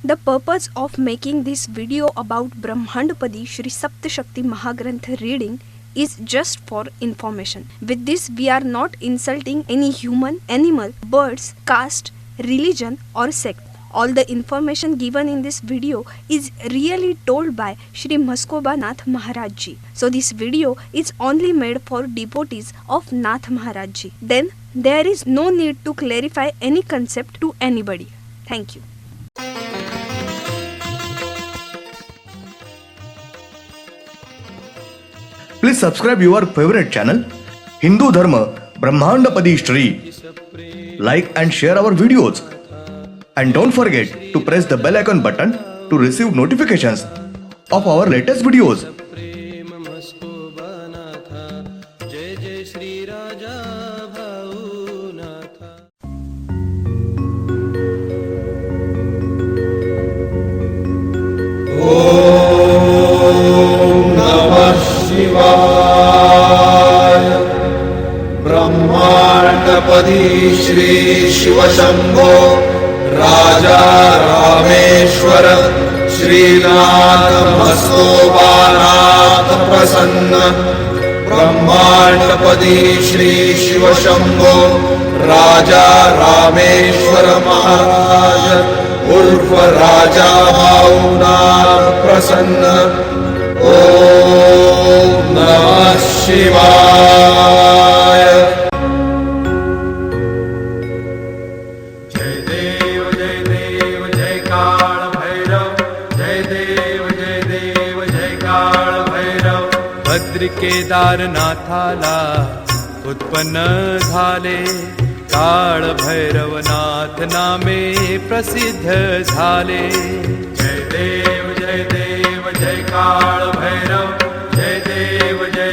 The purpose of making this video about Brahmandpadi Shri Saptashakti Mahagranth reading is just for information. With this, we are not insulting any human, animal, birds, caste, religion, or sect. All the information given in this video is really told by Shri Maskoba Nath Maharaj Ji. So this video is only made for devotees of Nath Maharaj Ji. Then there is no need to clarify any concept to anybody. Thank you. Please subscribe your favorite channel, Hindu Dharma Brahmandapadi Shri. Like and share our videos. And don't forget to press the bell icon button to receive notifications of our latest videos. ब्रह्मांडपदी Shri Shiv Shambho राजा रामेश्वर श्रीनाथ मस्तोबानाथ प्रसन्न। ब्रह्मांडपदी श्री शिव शंभो राजा रामेश्वर महाराज उर्फ राजा भाऊनाथ प्रसन्न। ओम नमः शिवाय। जय देव जय काल भैरव। जय देव जय काल भैरव। भद्र केदारनाथाला उत्पन्न झाले काळ भैरवनाथ नामे प्रसिद्ध झाले। जय देव जय काळ भैरव। जय देव जय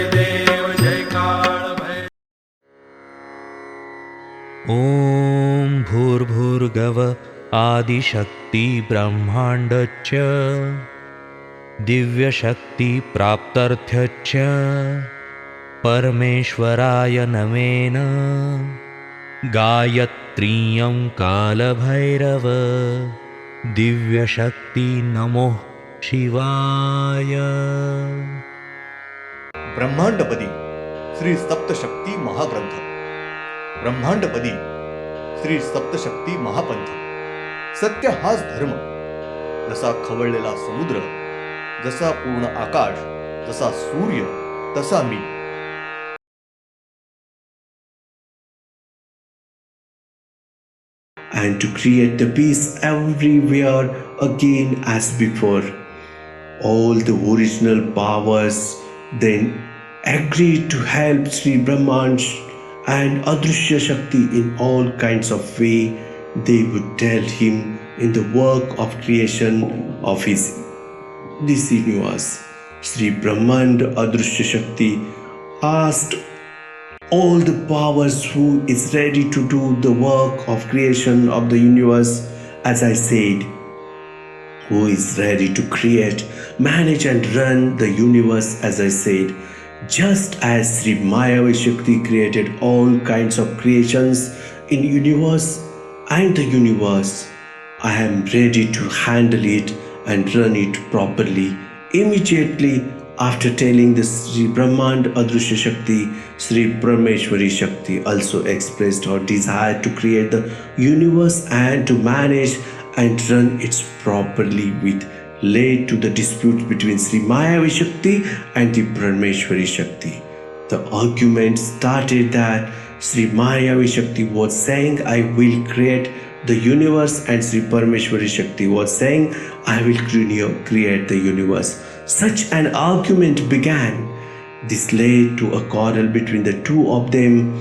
काळ भैरव। ॐ भूर्भुर्गव आदिशक्ति ब्रह्माण्डच्च दिव्यशक्ति प्राप्त्यर्थच्च परमेश्वराय नमेन गायत्रीयं कालभैरव दिव्यशक्ति नमो शिवाय। ब्रह्मांडपदी श्री सप्तशक्ती महाग्रंथ। ब्रह्मांडपदी श्री सप्तशक्ती महापंथ। सत्य हाच धर्म। जसा खवळलेला समुद्र, जसा पूर्ण आकाश, जसा सूर्य, तसा मी। And to create the peace everywhere again as before. All the original powers then agreed to help Sri Brahman and Adrushya Shakti in all kinds of way they would tell him in the work of creation of this universe. Sri Brahman Adrushya Shakti asked all the powers who is ready to do the work of creation of the universe, as I said, who is ready to create, manage and run the universe, as I said, just as Sri Mayavi Shakti created all kinds of creations in universe and the universe. I am ready to handle it and run it properly. Immediately after telling the Sri Brahmand Adrushya Shakti, Sri Parameshwari Shakti also expressed her desire to create the universe and to manage and run it properly, with led to the dispute between Sri Mayavi Shakti and the Parameshwari Shakti. The argument started that Sri Mayavi Shakti was saying, I will create the universe, and Sri Parameshwari Shakti was saying, I will create the universe. Such an argument began. This led to a quarrel between the two of them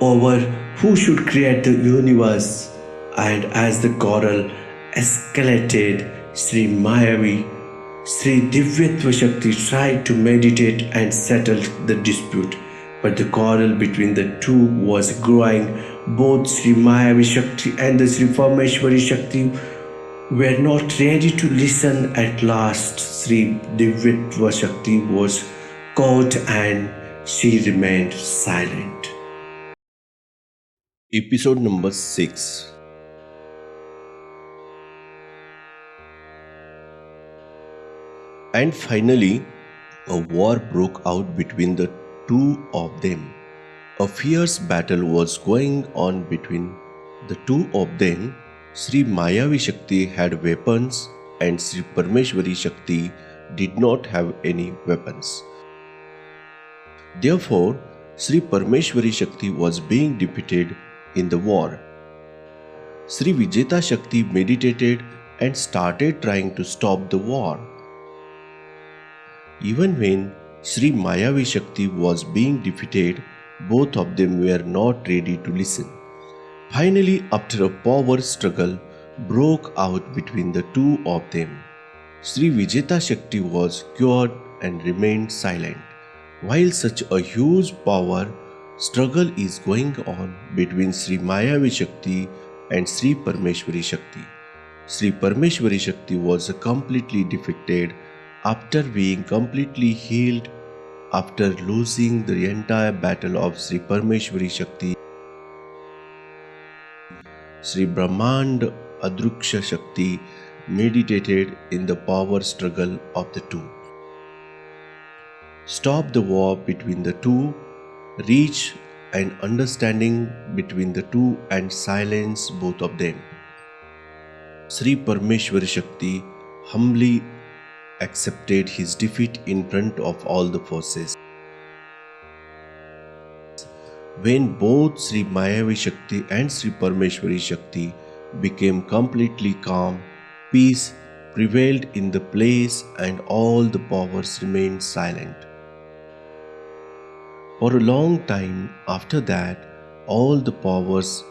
over who should create the universe. And as the quarrel escalated, Sri Mayavi, Sri Divyatva Shakti tried to meditate and settle the dispute. But the quarrel between the two was growing. Both Sri Mayavi Shakti and the Sri Parameshwari Shakti were not ready to listen. At last, Sri Divyatva Shakti was caught and she remained silent. Episode number 6. And finally, a war broke out between the two of them. A fierce battle was going on between the two of them. Sri Mayavi Shakti had weapons and Sri Parmeshwari Shakti did not have any weapons. Therefore, Sri Parmeshwari Shakti was being defeated in the war. Sri Vijeta Shakti meditated and started trying to stop the war. Even when Sri Mayavi Shakti was being defeated, both of them were not ready to listen. Finally, after a power struggle broke out between the two of them, Sri Vijeta Shakti was cured and remained silent. While such a huge power struggle is going on between Sri Mayavi Shakti and Sri Parmeshwari Shakti, Sri Parmeshwari Shakti was completely defeated after being completely healed after losing the entire battle of Sri Parmeshwari Shakti. Sri Brahmand Adruksha Shakti meditated in the power struggle of the two, stopped the war between the two, reached an understanding between the two and silenced both of them. Sri Parmeshwari Shakti humbly accepted his defeat in front of all the forces. When both Sri Mayavi Shakti and Sri Parmeshwari Shakti became completely calm, peace prevailed in the place and all the powers remained silent. For a long time after that, all the powers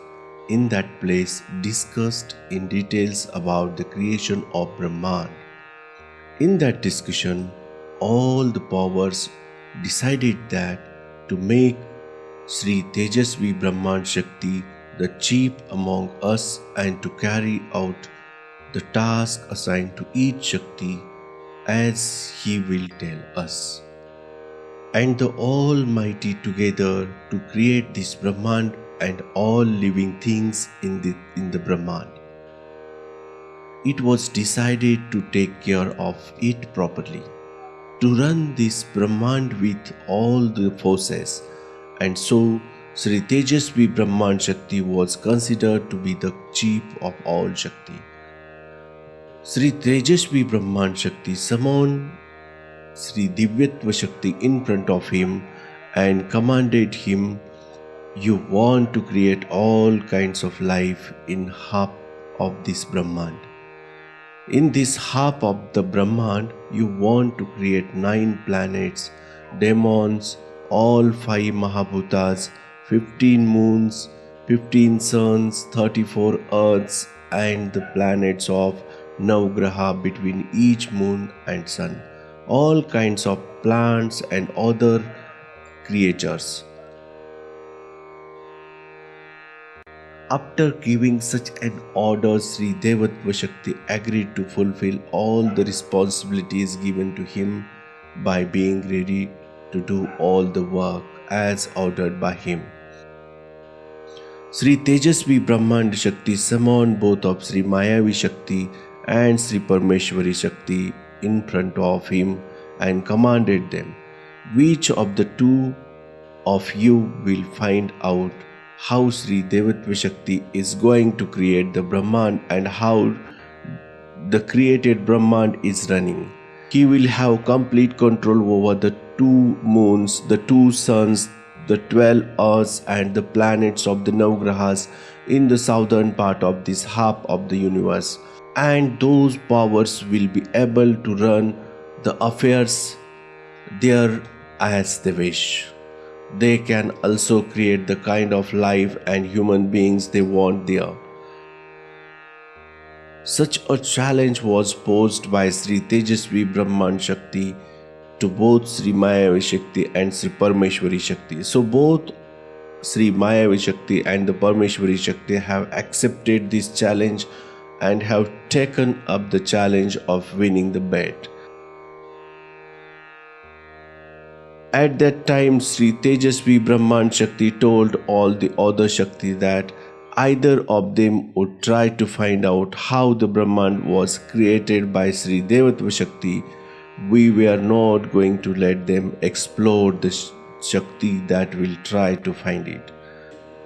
in that place discussed in details about the creation of Brahman. In that discussion, all the powers decided that to make Sri Tejasvi Brahman Shakti the chief among us and to carry out the task assigned to each Shakti as he will tell us. And the Almighty together to create this Brahman and all living things in the Brahman. It was decided to take care of it properly, to run this Brahman with all the forces, and so Sri Tejasvi Brahman Shakti was considered to be the chief of all Shakti. Sri Tejasvi Brahman Shakti summoned Sri Divyatva Shakti in front of him and commanded him, "You want to create all kinds of life in half of this Brahman. In this half of the Brahman, you want to create 9 planets, demons, all 5 Mahabhutas, 15 moons, 15 suns, 34 earths, and the planets of Navgraha between each moon and sun, all kinds of plants and other creatures." After giving such an order, Sri Devatva Shakti agreed to fulfill all the responsibilities given to him by being ready to do all the work as ordered by him. Sri Tejasvi Brahmand Shakti summoned both of Sri Mayavi Shakti and Sri Parmeshwari Shakti in front of him and commanded them, "Which of the two of you will find out how Sri Devatva Shakti is going to create the Brahman and how the created Brahman is running? He will have complete control over the 2 moons, the 2 suns, the 12 earths and the planets of the Navgrahas in the southern part of this half of the universe, and those powers will be able to run the affairs there as they wish. They can also create the kind of life and human beings they want there." Such a challenge was posed by Sri Tejasvi Brahman Shakti to both Sri Mayavi Shakti and Sri Parmeshwari Shakti. So both Sri Mayavi Shakti and the Parmeshwari Shakti have accepted this challenge and have taken up the challenge of winning the bet. At that time, Sri Tejasvi Brahman Shakti told all the other Shakti that either of them would try to find out how the Brahman was created by Sri Devatva Shakti we were not going to let them explore the Shakti that will try to find it.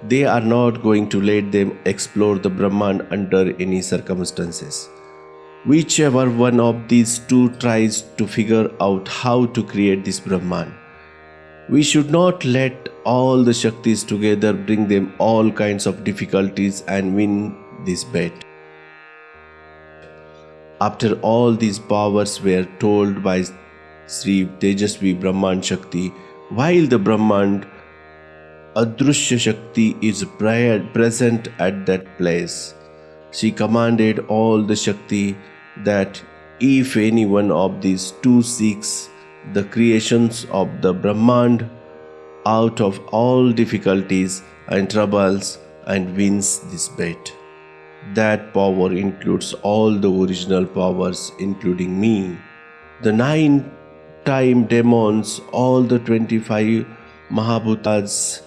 They are not going to let them explore the Brahman under any circumstances. Whichever one of these two tries to figure out how to create this Brahman, we should not let all the Shaktis together bring them all kinds of difficulties and win this bet. After all these powers were told by Sri Tejasvi Brahman Shakti, while the Brahman Adrushya Shakti is present at that place, she commanded all the Shakti that if any one of these two seeks the creations of the Brahmand out of all difficulties and troubles and wins this bet, that power includes all the original powers, including me, the 9-time demons, all the 25 Mahabhutas,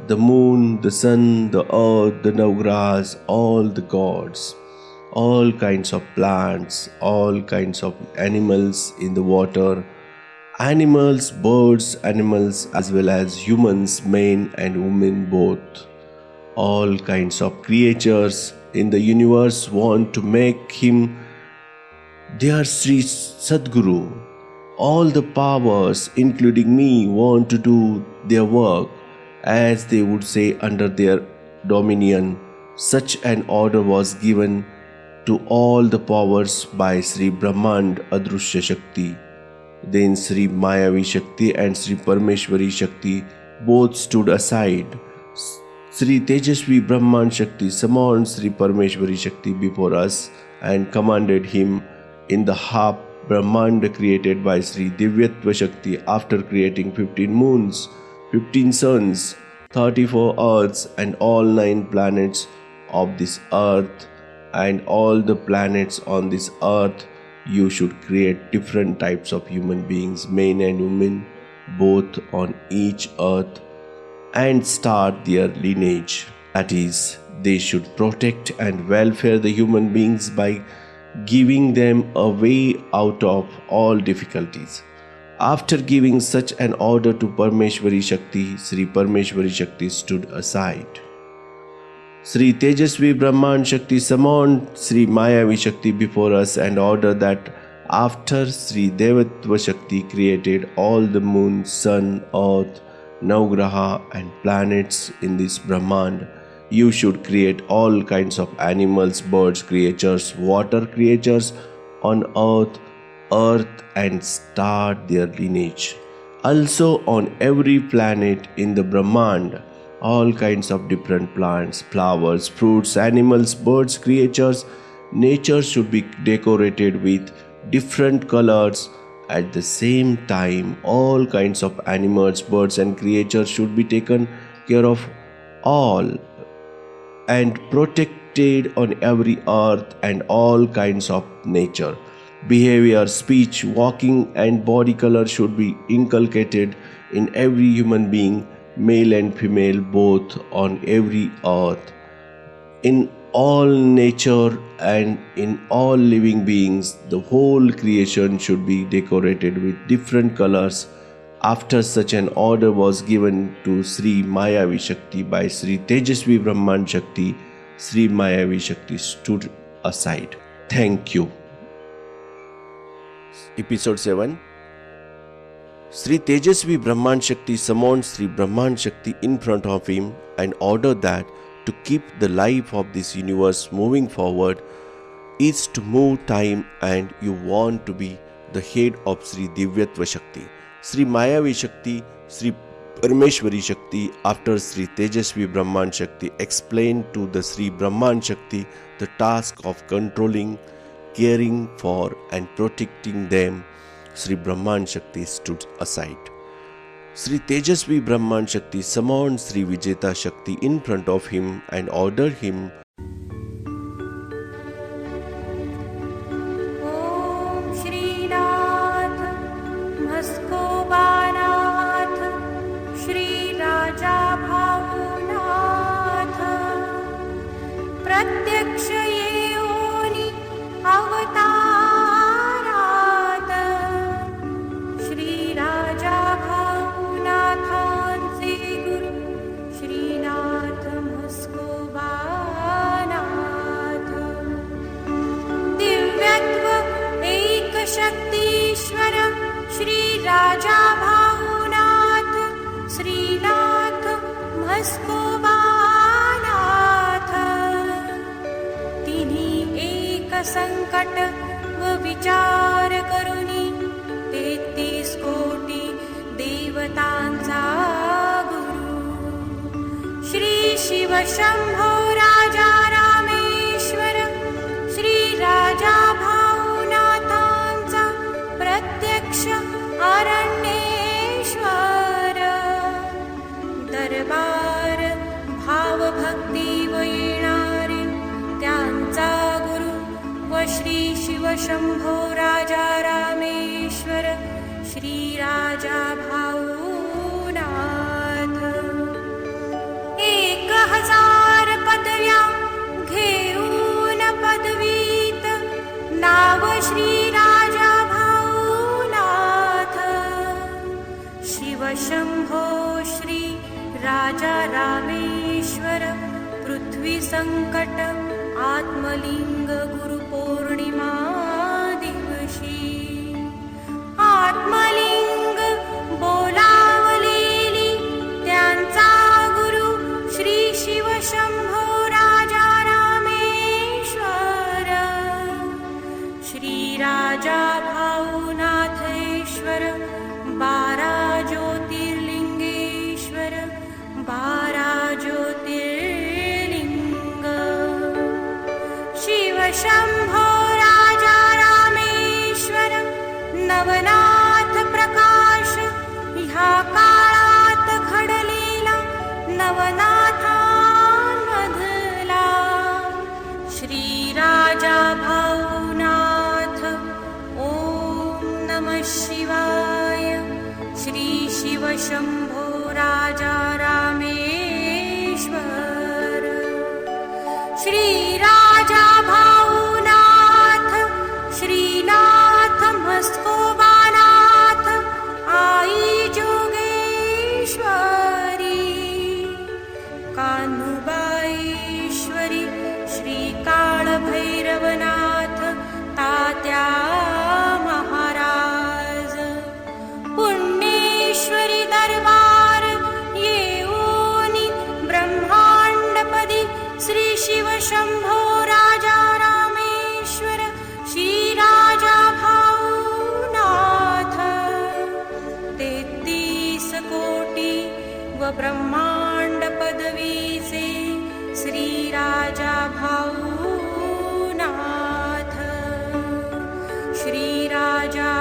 the moon, the sun, the earth, the Navgrahas, all the gods, all kinds of plants, all kinds of animals in the water, animals, birds, animals, as well as humans, men and women both. All kinds of creatures in the universe want to make him their Sri Sadguru. All the powers, including me, want to do their work, as they would say, under their dominion. Such an order was given to all the powers by Sri Brahmand Adrushya Shakti. Then Sri Mayavi Shakti and Sri Parmeshwari Shakti both stood aside. Sri Tejasvi Brahman Shakti summoned Sri Parmeshwari Shakti before us and commanded him in the half Brahmanda created by Sri Divyatva Shakti after creating 15 moons, 15 suns, 34 earths and all 9 planets of this earth, and all the planets on this earth. You should create different types of human beings, men and women, both on each earth, and start their lineage. That is, they should protect and welfare the human beings by giving them a way out of all difficulties. After giving such an order to Parmeshwari Shakti, Sri Parmeshwari Shakti stood aside. Sri Tejasvi Brahman Shakti summoned Sri Mayavi Shakti before us and ordered that after Sri Devatva Shakti created all the moon, sun, earth, Navgraha and planets in this Brahmand, you should create all kinds of animals, birds, creatures, water creatures on earth and start their lineage. Also on every planet in the Brahmand, all kinds of different plants, flowers, fruits, animals, birds, creatures, nature should be decorated with different colors. At the same time, all kinds of animals, birds and creatures should be taken care of all and protected on every earth and all kinds of nature. Behavior, speech, walking and body color should be inculcated in every human being, male and female both, on every earth. In all nature and in all living beings, the whole creation should be decorated with different colors. After such an order was given to Sri Mayavi Shakti by Sri Tejasvi Brahman Shakti, Sri Mayavi Shakti stood aside. Thank you. Episode 7. Sri Tejasvi Brahman Shakti summoned Sri Brahman Shakti in front of him and ordered that to keep the life of this universe moving forward is to move time, and you want to be the head of Sri Divyatva Shakti. Sri Mayavi Shakti, Sri Parmeshwari Shakti, after Sri Tejasvi Brahman Shakti explained to the Sri Brahman Shakti the task of controlling, caring for and protecting them, Sri Brahman Shakti stood aside. Sri Tejasvi Brahman Shakti summoned Sri Vijeta Shakti in front of him and ordered him Om Srinath Maskobanath Shri Raja Bhavunath Pratyaksha Yoni Avatarat शक्तीश्वर Shri राजा भाऊनाथ श्रीनाथ म्हस्कोबानाथ तिन्ही एक संकट व विचार करुनी 33 कोटी देवतांचा गुरु श्री शिव शंभो राजा रामेश्वर श्री राजा भाऊनाथांचा प्रत्यक्ष अरण्येश्वर दरबार भावभक्ती व येणारे त्यांचा गुरु व श्री शिव शंभो राजा रामेश्वर श्री राजा भाऊनाथ 1000 पदव्या घेऊन पदवीत नाव श्री राजा भाऊनाथ शिव शंभो श्री राजा रामेश्वर पृथ्वी संकट आत्मलिंग गुरुपौर्णिमा दिवशी आत्मलिंग बोलावलेली त्यांचा गुरु श्री शिव शंभो राजा रामेश्वर श्री राजा भाऊनाथेश्वर 12 ज्योतिर्लिंगेश्वर 12 ज्योतिर्लिंग शिव शंभो राजा रामेश्वर नवनाथ प्रकाश ह्या काळात घडलेला नवनाथांमधला श्री राजा भाऊनाथ ओम नमः शिवाय श्री शिव शंभो राजा रामेश्वर श्री राजा भाऊनाथ श्रीनाथ म्हस्कोबानाथ आई जोगेश्वरी कान्हुबाईश्वरी श्री काळभैरवनाथ तात्या महाराज पुण्येश्वरी दरबार येऊनी ब्रह्मांडपदी श्री शिव शंभो राजा रामेश्वर श्री राजा भाऊनाथ 33 कोटी व ब्रह्मांड पदवीचे श्री राजा भाऊनाथ श्री राजा